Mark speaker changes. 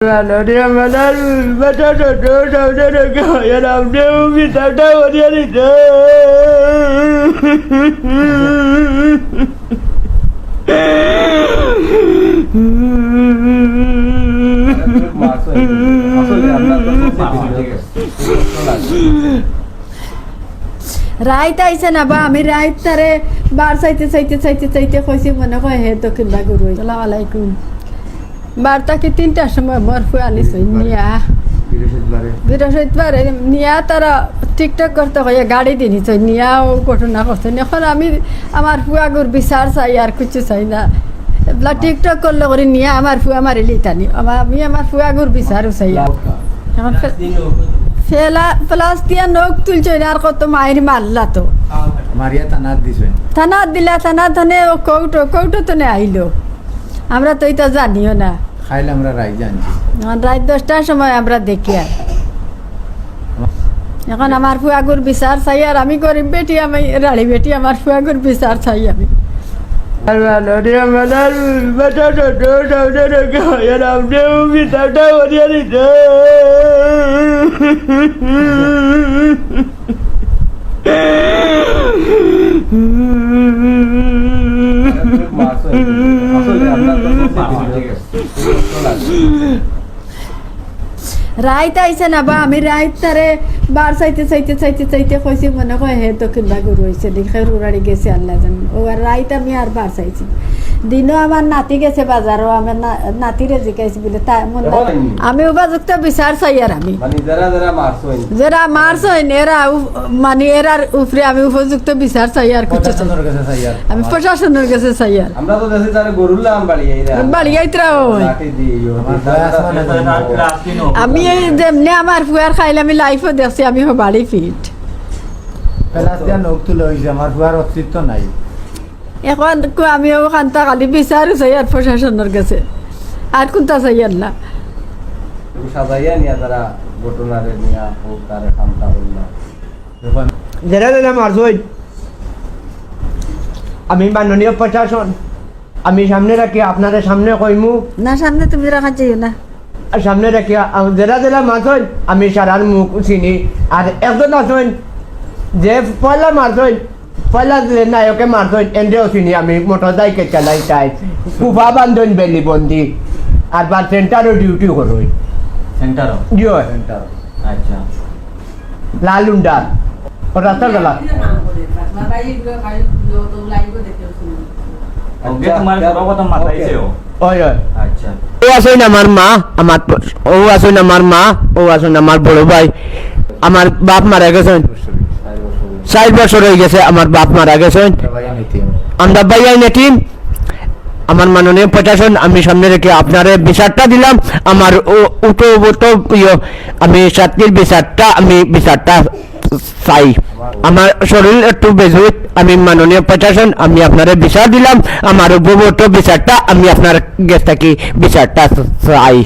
Speaker 1: Dia malar baca dodo saudara kaya namanya umi tanda wadia itu.
Speaker 2: রাইত আইছে না বা আমি রাইত তারে বার চাইতে চাইতে চাইতে চাইতে কইছি মনে কয় হে দক্ষিণ বাগুর আসসালামু আলাইকুম বারটাকে 3টার সময় বরফ আনিস নিয়া বৃহস্পতিবারে নিয়া তারা টিকটক করতে হয়ে গাড়ি দিনিস নিয়াও ঘটনা করছেন এখন আমি আমার ফুয়াগুর বিচার চাই আর কিছু চাই না এগুলা টিকটক করলে করে নিয়ে আমার ফুয়া মারিলি টানি আমি আমার ফুয়াগুর বিচারও চাই এখন ফেলা প্লাস দিয়া নখ তুলছে আর কত মায়ের মারলা তো
Speaker 3: মারিয়া থানাত দিছেন
Speaker 2: থানাত দিলা থানাত ধনে কৌটো তো আইলো আমরা তো এটা জানিও না
Speaker 3: খাইলে আমরা রাই জানছি
Speaker 2: রাত 10টার সময় আমরা দেখি আর এখন আমার ফুয়াগুর বিচার চাই আর আমি গরিব বেটি আমি রাড়ি বেটি আমার ফুয়াগুর বিচার চাই আমি
Speaker 1: Dia malar baca dodo saudara kaya namanya umi tanda wadia itu.
Speaker 2: রাইত আইছে না বা আমি রাইত তারে বার চাইতে চাইতে চাইতে চাইতে কইছি মনে কয় হে দক্ষিণ বাগুর হয়েছে দেখে রুড়াড়ি গেছে আল্লাহ জান ও আর রাইত আমি আর বার চাইছি দিনও আমার নাতি গেছে বাজারও আমার নাতিরে জিকাইছি বলে তাই আমি উপযুক্ত বিচার চাই আর আমি যারা মারছ এরা মানে এরার উপরে আমি উপযুক্ত বিচার চাই আর কিছু আমি প্রশাসনের কাছে চাই আর
Speaker 4: আমরা তো দেশে যারা গরুলাম
Speaker 2: বাড়ি আইতরা আমি এই যেমনি আমার ফুয়ার খাইলে আমি লাইফও দেখছি আমি বাড়ি ফিট
Speaker 3: প্লাস দিয়া নখ তুলে হইছে আমার ফুয়ার অস্তিত্ব নাই
Speaker 2: এখন আমিও খান্তা খালি বিচারও চাই আর প্রশাসনের কাছে আর কোনটা চাই আর না
Speaker 4: সাজাইয়া নিয়া তারা ঘটনারে নিয়া হোক তার খামটা হল না
Speaker 3: যখন
Speaker 1: যারা মারছই আমি মাননীয় প্রশাসন আমি সামনে রাখি আপনাদের সামনে কইমু
Speaker 2: না সামনে তুমি রাখা চাইও না
Speaker 1: সামনে রাখি যারা মারছই আমি সারার মুখ চিনি আর একজন আছেন যে পয়লা মারছই পয়লা নায়কে মারছই এন্ডেও চিনি আমি মোটর সাইকেল চালাই তাই কুফা বান্ধন বেলি বন্দি আর বা সেন্টারও ডিউটি করই
Speaker 4: সেন্টারও
Speaker 1: জিও
Speaker 4: সেন্টার আচ্ছা
Speaker 1: লালুন্ডা রাস্তা গেলা
Speaker 4: ওকে তোমার সর্বপ্রথম মাথাইছে
Speaker 1: ওই ওই
Speaker 4: আচ্ছা
Speaker 1: ও আসেন আমার মা আমার ও আসেন আমার মা ও আসেন আমার বড় ভাই আমার বাপ মারা গেছেন 4 বছর হয়ে গেছে আমার বাপ মারা গেছেন আমরা ভাইয়া নেটিম আমার মাননীয় প্রশাসন আমি সামনে রেখে আপনারে বিচারটা দিলাম আমার আমি ছাত্রীর বিচারটা চাই আমার শরীর একটু বেজুত আমি মাননীয় প্রশাসন আমি আপনারে বিচার দিলাম আমার উপভোক্ত বিচারটা আমি আপনার কাছ থেকে বিচারটা চাই